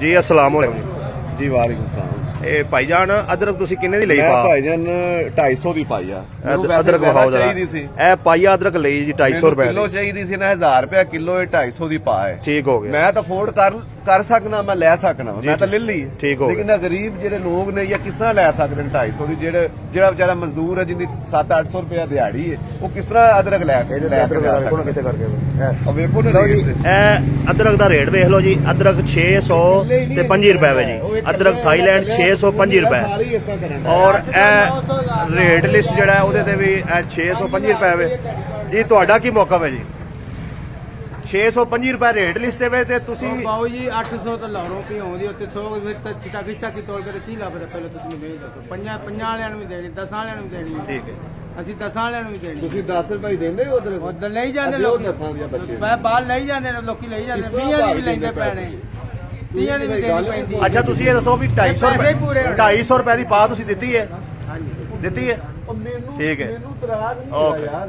जी अस्सलाम वालेकुम जी वालेकुम सलाम। भाईजान अदरक तुसी किन्ने दी लई मैं पा भाईजान 250 दी पाई आ। अदरक विखाओ जरा चाहिदी सी ए पाइया अदरक लई जी 250 रुपए किलो चाहिदी सी ना 1000 रुपया किलो 250 दी पा है। ठीक हो गया मैं तो अफोर्ड कर सकना मैं ले सकना मैं तो ले ली ठीक हो लेकिन गरीब जेडे लोग ने या किस तरह ले सकते 250 दी जेड़ा बेचारा मजदूर है जिंदी 700-800 रुपया दिहाड़ी है वो किस तरह अदरक ले सकता। वेखो ना अदरक दा रेट वेख लो जी अदरक 625 रुपए वे जी अदरक थाईलैंड 625 रुपए और रेट लिस्ट जेड़ा ओदे ते भी 625 रुपए वे जी। तुहाडा की मौका है जी 625 रुपए रेट लिस्ट है ते तुसी बाबू जी 800 तो लाहौरों की होंदी उत्ते 100 तक चिटा की तोड़ के 30 लाख पहले तुसी भेज दो 50 वालियां नु भी देनी 10 वालियां नु भी देनी ठीक है ਅਸੀਂ 10 ਵਾਲਿਆਂ ਨੂੰ ਵੀ ਦੇਣੀ ਤੁਸੀਂ 10 ਰੁਪਏ ਦਿੰਦੇ ਹੋ ਉਧਰ ਲਈ ਜਾਂਦੇ ਲੋਕ ਮੈਂ ਬਾਹਰ ਲਈ ਜਾਂਦੇ ਨੇ ਲੋਕੀ ਲਈ ਜਾਂਦੇ 20 ਦੀ ਵੀ ਲੈਂਦੇ ਪੈਣੇ 30 ਦੀ ਵੀ ਦੇਣੀ ਪੈਂਦੀ। ਅੱਛਾ ਤੁਸੀਂ ਇਹ ਦੱਸੋ ਵੀ 250 ਰੁਪਏ ਦੀ ਪਾ ਤੁਸੀਂ ਦਿੱਤੀ ਹੈ? ਹਾਂਜੀ ਦਿੱਤੀ ਹੈ। ਠੀਕ ਹੈ। ਮੈਨੂੰ ਇਤਰਾਜ਼ ਨਹੀਂ ਯਾਰ।